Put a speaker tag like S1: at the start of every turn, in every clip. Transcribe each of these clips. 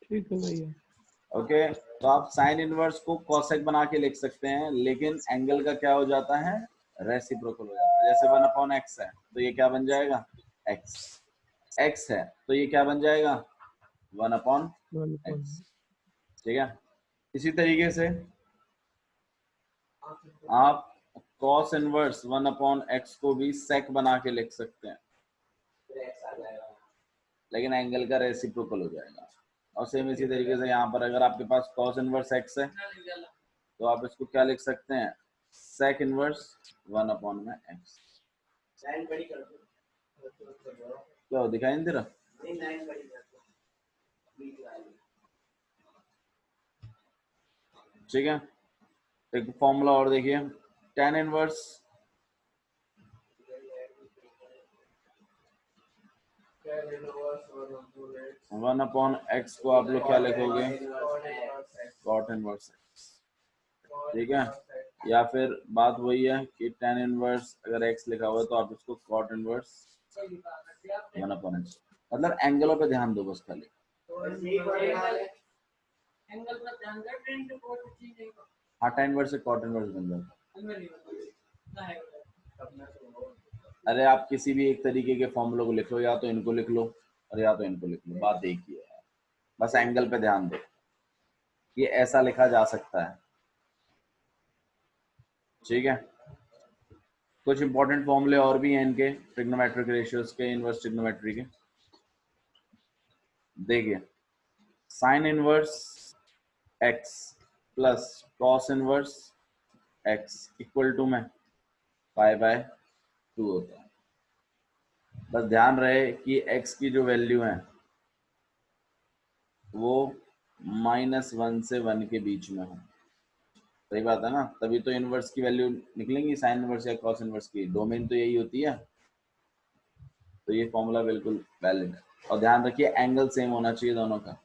S1: ठीक है भैया।
S2: ओके, तो आप साइन इनवर्स को कोसेक बना के लिख सकते हैं, लेकिन एंगल का क्या हो जाता है, रेसिप्रोकल हो जाता है। जैसे 1/x है तो ये क्या बन जाएगा, x। x है तो ये क्या बन जाएगा, 1/x। ठीक है, इसी तरीके से आप cos इनवर्स 1/x को भी sec बना के लिख सकते हैं, लेकिन एंगल का रेसिप्रोकल हो जाएगा। और सेम इसी तरीके से यहाँ पर अगर आपके पास cos इनवर्स x है तो आप इसको क्या लिख सकते हैं, sec इनवर्स 1/x। क्या दिखाई नहीं दे रहा, ठीक है। एक फॉर्मूला और देखिए, tan इनवर्स 1/x को आप लोग क्या लिखोगे, cot इनवर्स x। ठीक है, या फिर बात वही है कि tan इनवर्स अगर x लिखा हुआ है तो आप इसको cot इनवर्स 1/x। मतलब एंगलों पे ध्यान दो बस खाली। हाँ, tan इनवर्स से cot इनवर्स बन जाता है। अरे आप किसी भी एक तरीके के फॉर्मूले को लिख लो, या तो इनको लिख लो और या तो इनको लिख लो, बात एक ही है, बस एंगल पे ध्यान दो। ये ऐसा लिखा जा सकता है, ठीक है। कुछ इंपॉर्टेंट फॉर्मूले और भी हैं इनके, ट्रिग्नोमेट्रिक रेशियोज के, इनवर्स ट्रिग्नोमेट्री के। देखिए, sine inverse x plus cos inverse x equal to में π/2 होता है। बस ध्यान रहे कि x की जो वैल्यू है वो -1 से 1 के बीच में हो। सही बात है ना, तभी तो इनवर्स की वैल्यू निकलेंगी, साइन इनवर्स या कॉस इनवर्स की, डोमेन तो यही होती है। तो ये फॉर्मूला बिल्कुल वैलिड है। और ध्यान रखिए एंगल सेम होना चाहिए दोनों का।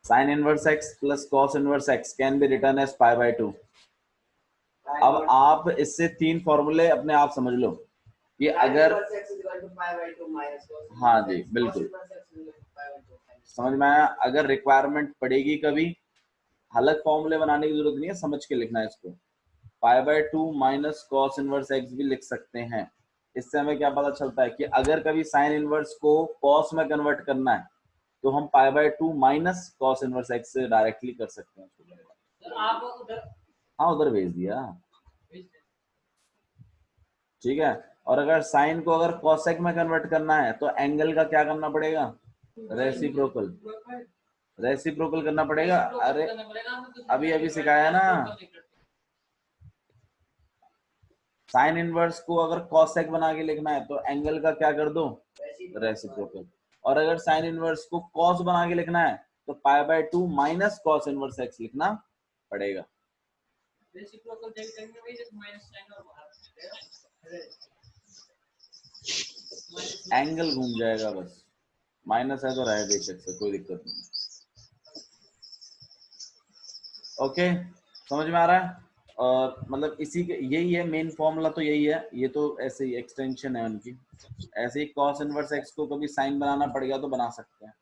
S2: Sine inverse x plus cos inverse x can be written as π/2। अब आप इससे तीन फॉर्मूले अपने आप समझ लो कि अगर, हाँ जी बिल्कुल समझ में आया। अगर रिक्वायरमेंट पड़ेगी कभी, अलग फॉर्मूले बनाने की जरूरत नहीं है, समझ के लिखना है इसको। π/2 माइनस कॉस इनवर्स x भी लिख सकते हैं। इससे हमें क्या पता चलता है कि अगर कभी साइन इनवर्स को कॉस में कन्वर्ट करना है तो हम π/2 माइनस कॉस इनवर्स x से डायरेक्टली कर सकते हैं। आप उधर, हाँ उधर भेज दिया, ठीक है। और अगर साइन को अगर कॉसेक में कन्वर्ट करना है तो एंगल का क्या करना पड़ेगा, रेसिप्रोकल, रेसिप्रोकल करना पड़ेगा। अरे अभी अभी सिखाया ना, साइन इनवर्स को अगर कॉसेक बना के लिखना है तो एंगल का क्या कर दो, रेसिप्रोकल। और अगर साइन इनवर्स को कॉस बना के लिखना है तो π/2 माइनस कॉस इनवर्स x लिखना पड़ेगा। एंगल घूम जाएगा बस, माइनस है तो रहे बेशक से, कोई दिक्कत नहीं। ओके, समझ में आ रहा है। और मतलब इसी के यही है मेन फॉर्मूला, तो यही है, ये तो ऐसे ही एक्सटेंशन है उनकी। ऐसे ही कॉस इनवर्स x को कभी साइन बनाना पड़ गया तो बना सकते हैं।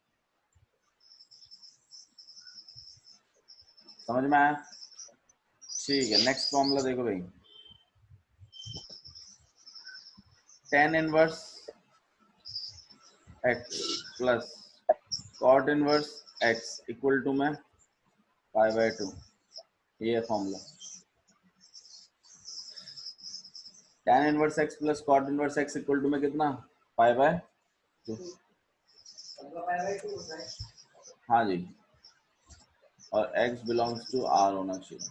S2: समझ में आया, ठीक है। नेक्स्ट फॉर्मूला देखो भाई, tan inverse x plus cot inverse x equal to में π/2, ये formula. tan inverse x plus cot inverse x equal to में कितना, π/2। हाँ जी, और x बिलोंग्स टू r होना चाहिए।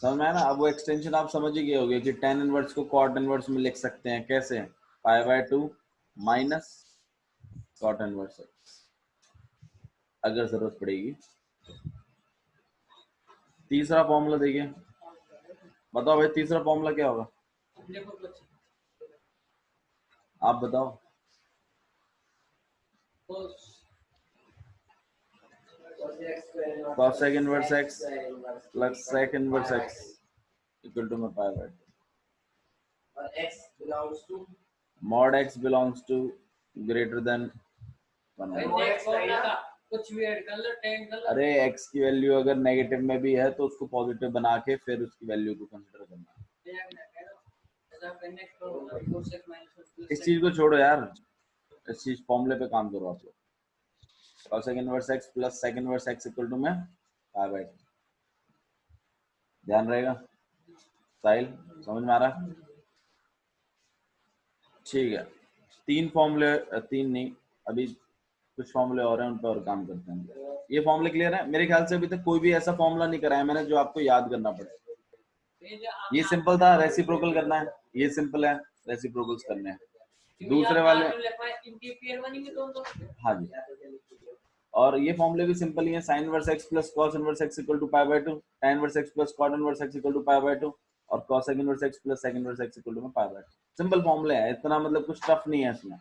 S2: समझ में आया ना। अब वो एक्सटेंशन आप समझ ही गए होगे कि tan इनवर्स को cot इनवर्स में लिख सकते हैं कैसे, π/2 माइनस cot इनवर्स x, अगर जरूरत पड़ेगी। तीसरा फॉर्मूला देखिए, बताओ भाई तीसरा फॉर्मूला क्या होगा, आप बताओ। cosec inverse x plus sec inverse x equal to में π/2। mod x belongs to greater than
S1: कुछ भी ऐड कर लो, 10 कर लो।
S2: अरे x की वैल्यू अगर नेगेटिव में भी है तो उसको पॉजिटिव बना के फिर उसकी वैल्यू को कंसीडर करना। इस चीज को छोड़ो यार, इस चीज फॉर्मूले पे काम करो आप लोग। cosec inverse x plus sec inverse x equal to में पाई बाय 2। ध्यान रहेगा साहिल, समझ में आ रहा? ठीक है, तीन फॉर्मूले, तीन नहीं, अभी कुछ फॉर्मूले और हैं, उन पर और काम करते हैं। ये फॉर्मूले क्लियर है? मेरे ख्याल से अभी तक कोई भी ऐसा फॉर्मूला नहीं कराया मैंने जो आपको याद करना पड़े। ये सिंपल था, रेसिप्रोकल करना है, ये सिंपल है, रेसिप्रोकल्स करने हैं। दूसरे वाले हाँ जी, और ये फॉर्मूले भी सिंपल ही है, sine inverse x plus cos inverse x equal to pi by 2, tan inverse x plus cot inverse x equal to pi by 2 और cosec inverse x plus sec inverse x equal to में pi by 2। Simple फॉर्मूले हैं, इतना मतलब कुछ tough नहीं है इसमें।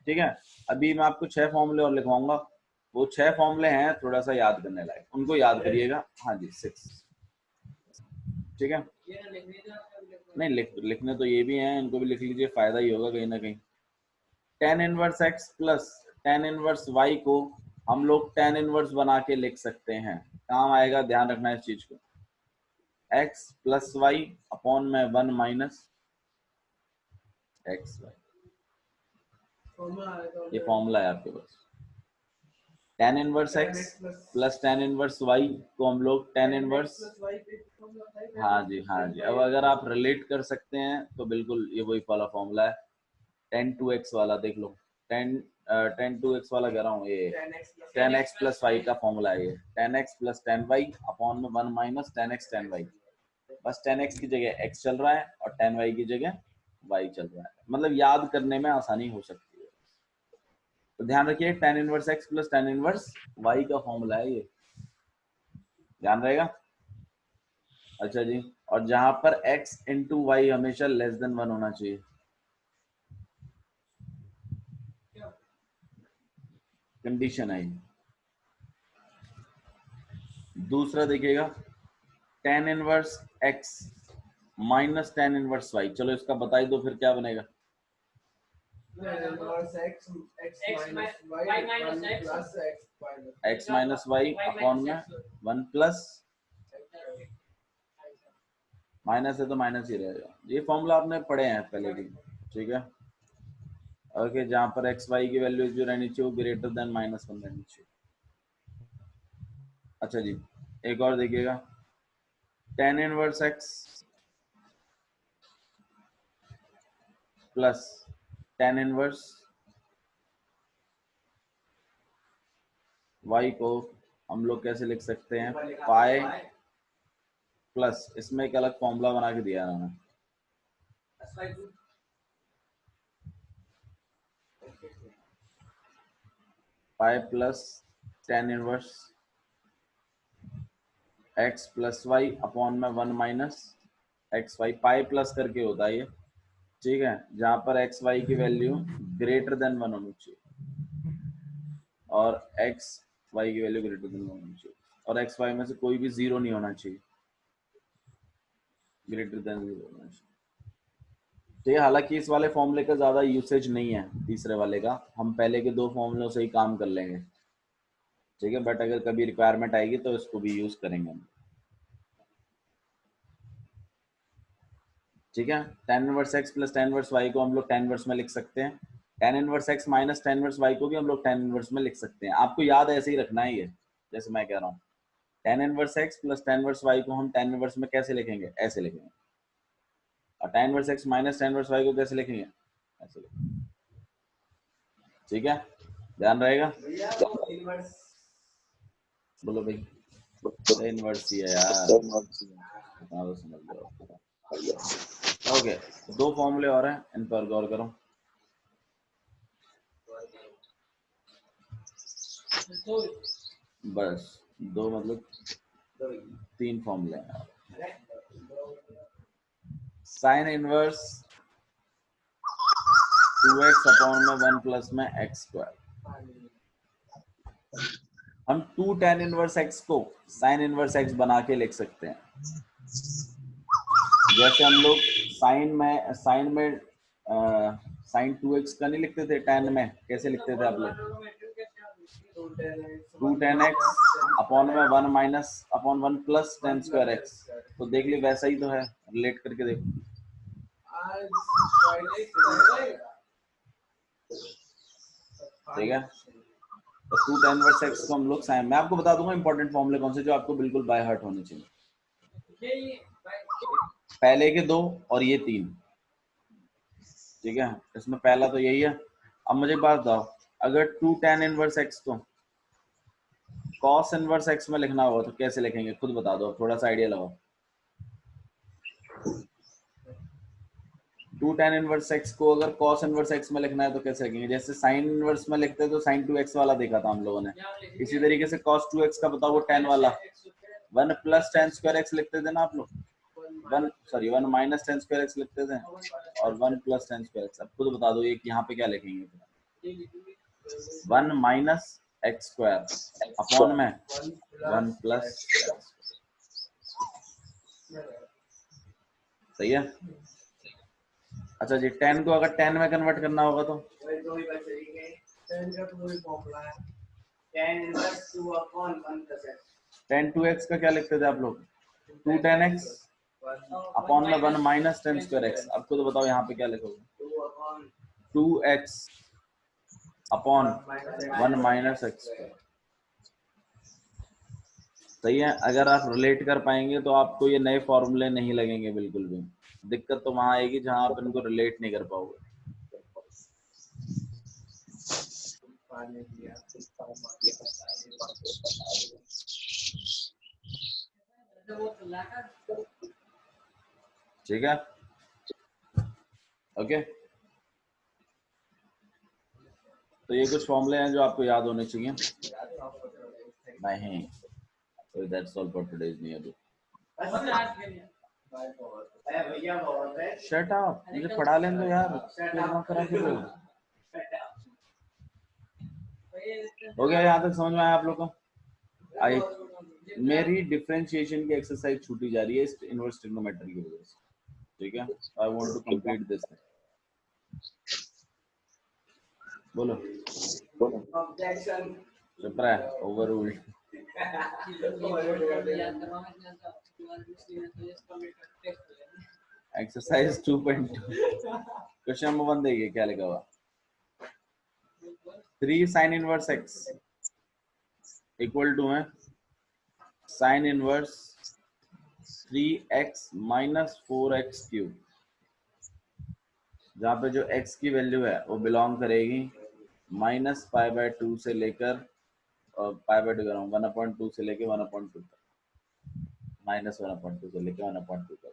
S2: ठीक है, अभी मैं आपको 6 फॉर्मूले और लिखवाऊंगा, वो 6 फॉर्मूले हैं थोड़ा सा याद करने लायक, उनको याद करिएगा। हाँ जी 6, ठीक है। नहीं लिखने तो ये भी हैं, इनको भी लिख लीजिए, फायदा ही होगा कहीं ना कहीं। tan inverse x plus tan inverse y को हम लोग tan इनवर्स बना के लिख सकते हैं, काम आएगा, ध्यान रखना इस चीज को। x प्लस y अपॉन में 1 माइनस एक्स वाई, ये फॉर्मूला है आपके पास। tan inverse x plus tan inverse y को हम लोग tan इनवर्स, हाँ जी हाँ जी, अब अगर आप रिलेट कर सकते हैं तो बिल्कुल ये वही वाला फॉर्मूला है, tan 2x वाला देख लो, tan 2x वाला कह रहा हूँ, ये tan x प्लस y का फॉर्मूला है ये, tan x plus tan y upon में 1 minus tan x tan y। बस tan x की जगह x चल रहा है और tan y की जगह y चल रहा है, मतलब याद करने में आसानी हो सकती है। तो ध्यान रखिए, tan inverse x plus tan inverse y का फॉर्मूला है ये, ध्यान रहेगा। अच्छा जी, और जहां पर x इंटू वाई हमेशा लेस देन 1 होना चाहिए। कंडीशन है। दूसरा देखिएगा, tan inverse x minus tan inverse y, चलो इसका बताई दो फिर क्या बनेगा। x माइनस y अपॉन में 1 प्लस, माइनस है तो माइनस ही रहेगा, ये फॉर्मूला आपने पढ़े हैं पहले भी, ठीक है। ओके, जहां पर एक्स वाई की वैल्यू जो रहनी चाहिए वो ग्रेटर देन -1 रहनी चाहिए। अच्छा जी, एक और देखिएगा, tan inverse x plus tan inverse y को हम लोग कैसे लिख सकते हैं, पाई प्लस, इसमें एक अलग फॉर्मूला बना के दिया है मैंने, pi plus tan inverse x plus y upon में 1 minus x y, pi plus करके होता है ये, ठीक है, जहां पर एक्स वाई की वैल्यू ग्रेटर देन 1 होनी चाहिए और एक्स वाई की वैल्यू ग्रेटर देन 1 होनी चाहिए, और एक्स वाई में से कोई भी 0 नहीं होना चाहिए, ग्रेटर देन 0 होना चाहिए। तो ये हालांकि इस वाले फॉर्मूले का ज्यादा यूसेज नहीं है, तीसरे वाले का, हम पहले के 2 फॉर्मूलों से ही काम कर लेंगे, ठीक है, बट अगर कभी रिक्वायरमेंट आएगी तो इसको भी यूज करेंगे हम, ठीक है। tan inverse x plus tan inverse y को हम लोग tan इनवर्स में लिख सकते हैं, tan inverse x minus tan inverse y को भी हम लोग tan इनवर्स में लिख सकते हैं। आपको याद ऐसे ही रखना है ये, जैसे मैं कह रहा हूँ, tan inverse x plus tan inverse y को हम tan इनवर्स में कैसे लिखेंगे, ऐसे लिखेंगे, और tan inverse x minus tan inverse y को कैसे लिखेंगे, ऐसे लिखेंगे, ठीक है, ध्यान रहेगा। बोलो भाई, इनवर्स ही है यार, तो समझ लो। ओके, 2 फॉर्मूले और हैं, इन पर गौर करो। बस 2 मतलब 3 फॉर्मूले हैं। साइन इनवर्स 2x अपॉन में 1 प्लस में x स्क्वायर, हम 2 tan इनवर्स x को साइन इनवर्स x बना के लिख सकते हैं, जैसे हम लोग साइन में साइन 2x का नहीं लिखते थे tan में, कैसे लिखते थे आप लोग? 2 tan x अपॉन में 1 minus upon 1 plus tan square x। तो देख ली वैसा ही तो है, रिलेट करके देखो। ठीक है, तो 2 tan इनवर्स x को हम लोग साइन, मैं आपको बता दूंगा इंपॉर्टेंट फॉर्मूले कौन से जो आपको बिल्कुल बाय हार्ट होने चाहिए। पहले के 2 और ये 3, ठीक है, इसमें पहला तो यही है। अब मुझे एक बात बताओ, अगर 2 tan इनवर्स x को cos इनवर्स x में लिखना होगा तो कैसे लिखेंगे, खुद बता दो, थोड़ा सा आइडिया लगाओ। 2 tan इनवर्स x को अगर cos इनवर्स x में लिखना है तो कैसे लिखेंगे? जैसे sin इनवर्स में लिखते हैं तो sin 2x वाला देखा था हम लोगों ने, इसी तरीके से cos 2x का बताओ वो tan वाला 1 प्लस tan स्क्वायर x लिखते थे ना आप लोग, 1 माइनस tan स्क्वायर x लिखते थे और 1 प्लस tan स्क्वायर x। अब खुद बता दो ये यहाँ पे क्या लिखेंगे? 1 माइनस एक्स स्क्वायर अपॉन में 1 प्लस, सही है। अच्छा जी, 10 को अगर 10 में कन्वर्ट करना होगा तो tan 2x का क्या लिखते थे आप लोग? 2 tan x अपॉन में 1 माइनस tan स्क्वायर x। अब खुद बताओ यहाँ पे क्या लिखोगे? 2x upon 1 minus x। सही है, अगर आप रिलेट कर पाएंगे तो आपको ये नए फॉर्मूले नहीं लगेंगे बिल्कुल भी। दिक्कत तो वहां आएगी जहां आप इनको रिलेट नहीं कर पाओगे। ठीक है, ओके। तो ये कुछ फॉर्मूले हैं जो आपको याद होने चाहिए। नहीं, so that's all for today's news। Shut up, मुझे पढ़ा लेने दो यार, क्या करा फिर हो गया? यहाँ तक समझ में आया आप लोग को? आई मेरी डिफरेंशिएशन की एक्सरसाइज छूटी जा रही है इस इनवर्स ट्रिग्नोमेट्री की वजह से, ठीक है। I want to complete this. बोलो, चुप रहा, overruled. Exercise 2.2 question number 1 देखिए क्या लिखा हुआ। 3 sin inverse x equal to है sin inverse 3x minus 4x cube, जहाँ पे जो x की वैल्यू है वो बिलोंग करेगी माइनस π/2 से लेकर, और π/2 कर रहा हूँ 1/2 से लेकर 1/2 तक, माइनस 1/2 से लेकर 1/2 तक।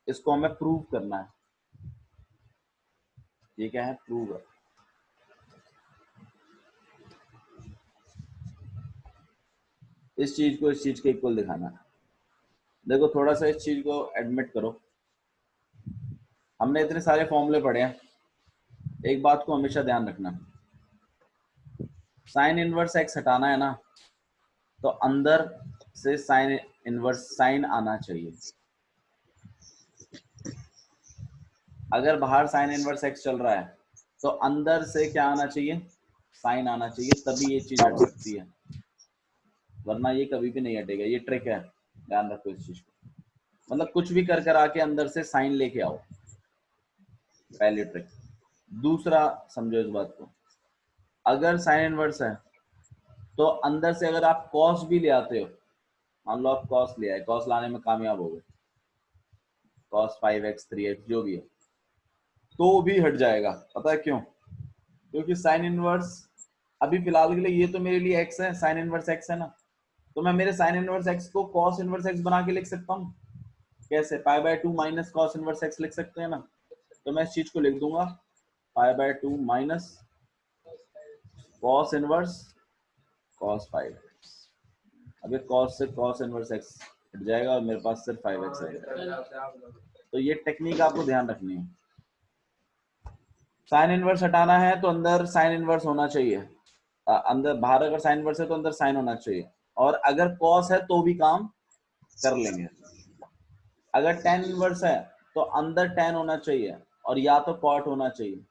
S2: इसको हमें प्रूव करना है। ये क्या है? प्रूव है। इस चीज को इस चीज के इक्वल दिखाना है। देखो थोड़ा सा इस चीज को एडमिट करो, हमने इतने सारे फॉर्मूले पढ़े हैं, एक बात को हमेशा ध्यान रखना, साइन इनवर्स x हटाना है ना, तो अंदर से साइन इनवर्स साइन आना चाहिए। अगर बाहर साइन इनवर्स x चल रहा है तो अंदर से क्या आना चाहिए? साइन आना चाहिए, तभी ये चीज हट सकती है, वरना ये कभी भी नहीं हटेगा। ये ट्रिक है, ध्यान रखो इस चीज को। मतलब कुछ भी कर कर आके अंदर से साइन लेके आओ, पहली ट्रिक। दूसरा समझो इस बात को, अगर साइन इनवर्स है तो अंदर से अगर आप कॉस भी ले आते हो, मान लो आप कॉस ले आए, कॉस लाने में कामयाब हो गए, कॉस 5x 3x जो भी है, तो भी हट जाएगा। पता है क्यों? क्योंकि साइन इनवर्स अभी फिलहाल के लिए ये तो मेरे लिए x है, साइन इनवर्स x है ना, तो मैं मेरे साइन इनवर्स x को कॉस इनवर्स x बना के लिख सकता हूँ। कैसे? π/2 माइनस कॉस इनवर्स x लिख सकते हैं ना, तो मैं इस चीज को लिख दूंगा π/2 minus cos inverse cos 5x। अभी cos से cos इनवर्स x हट जाएगा और मेरे पास सिर्फ 5x है। तो ये टेक्निक आपको ध्यान रखनी है। साइन इनवर्स हटाना है तो अंदर साइन इनवर्स होना चाहिए, अंदर बाहर अगर साइन इनवर्स है तो अंदर साइन होना चाहिए, और अगर cos है तो भी काम कर लेंगे। अगर tan इनवर्स है तो अंदर tan होना चाहिए और या तो cot होना चाहिए।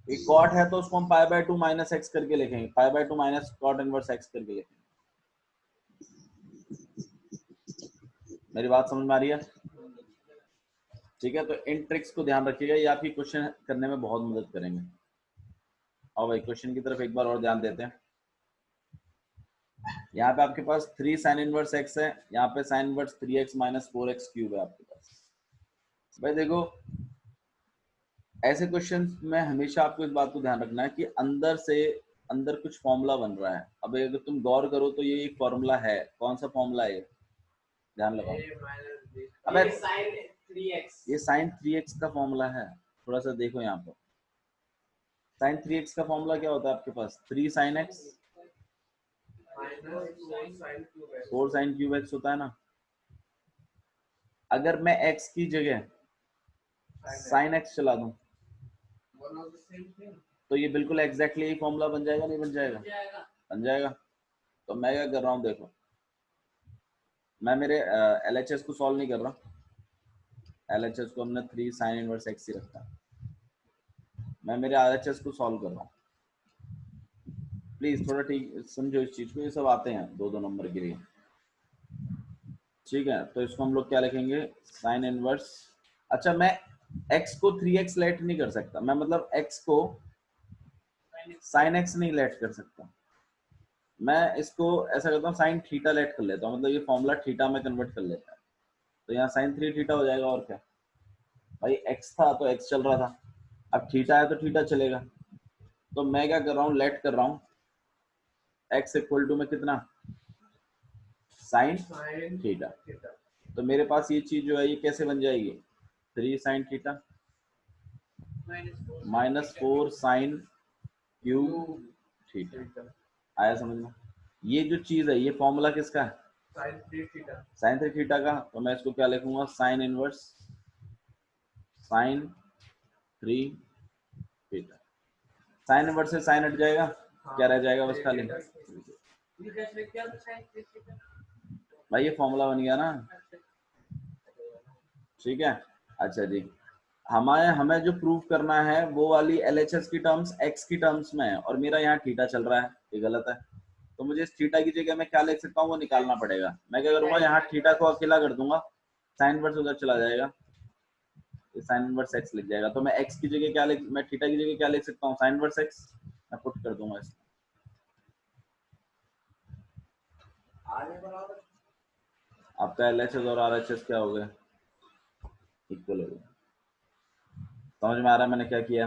S2: ये कॉट है तो उसको हम पाई बाय 2 माइनस एक्स करके लिखेंगे, pi by 2 minus cot inverse x करके लिखेंगे। मेरी बात समझ में आ रही है? ठीक है, तो इन ट्रिक्स को ध्यान रखिएगा, ये आपकी क्वेश्चन करने में बहुत मदद करेंगे। और भाई क्वेश्चन की तरफ एक बार और ध्यान देते हैं। यहाँ पे आपके पास 3 साइन इनवर्स एक्स है, यहाँ पे sine inverse 3x minus 4x cube है आपके पास। भाई देखो, ऐसे क्वेश्चन में हमेशा आपको इस बात को ध्यान रखना है कि अंदर कुछ फॉर्मूला बन रहा है। अब अगर तुम गौर करो तो ये एक फॉर्मूला है, कौन सा फॉर्मूला है ये? ध्यान लगाओ। अबे ये साइन 3x का फॉर्मूला है, थोड़ा सा देखो यहाँ पर। साइन 3x का फॉर्मूला क्या होता है आपके पास? 3 sine x 4 sine cube x होता है ना। अगर मैं x की जगह साइन एक्स चला दूं तो ये बिल्कुल एग्जैक्टली यही फॉर्मूला बन जाएगा, नहीं बन जाएगा? बन जाएगा। तो मैं क्या कर रहा हूँ, देखो मैं मेरे LHS को सॉल्व नहीं कर रहा। LHS को हमने 3 साइन इनवर्स एक्स ही रखा। मैं मेरे RHS को सॉल्व कर रहा हूँ। प्लीज थोड़ा ठीक समझो इस चीज को, ये सब आते हैं 2-2 नंबर के लिए। ठीक है, तो इसको हम लोग क्या लिखेंगे? Sine inverse. अच्छा, मैं x को 3x लेट नहीं कर सकता, मैं मतलब x को साइन x नहीं लेट कर सकता। मैं इसको ऐसा करता हूँ, साइन थीटा लेट कर लेता हूँ, मतलब ये फॉर्मूला थीटा में कन्वर्ट कर लेता है। तो यहाँ साइन 3 थीटा हो जाएगा। और क्या भाई, x था तो x चल रहा था, अब थीटा है तो थीटा चलेगा। तो मैं क्या कर रहा हूँ, लेट कर रहा हूँ x इक्वल टू में कितना? Sine theta. तो मेरे पास ये चीज जो है ये कैसे बन जाएगी? 3 sine theta minus 4 sine cube theta. आया समझ में? ये जो चीज है ये फॉर्मूला किसका है? साइन 3 थीटा का। तो मैं इसको क्या लिखूंगा? Sine inverse sine 3 theta. Sine inverse से साइन हट जाएगा, क्या रह जाएगा बस खाली? भाई ये फॉर्मूला बन गया ना। ठीक है, अच्छा जी, हमें जो प्रूव करना है वो वाली LHS की टर्म्स x की टर्म्स में है, और मेरा यहाँ थीटा चल रहा है, ये गलत है। तो मुझे इस थीटा की जगह मैं क्या लिख सकता हूँ वो निकालना पड़ेगा। मैं क्या करूंगा, यहाँ थीटा को अकेला कर दूंगा, साइन इनवर्स उधर चला जाएगा, साइन इनवर्स x लिख जाएगा। तो मैं x की जगह क्या लिख, मैं थीटा की जगह क्या लिख सकता हूँ? साइन इनवर्स x मैं पुट कर दूंगा इसमें। आपका LHS और RHS क्या हो गया? इक्वल हो गया। समझ में आ रहा है मैंने क्या किया?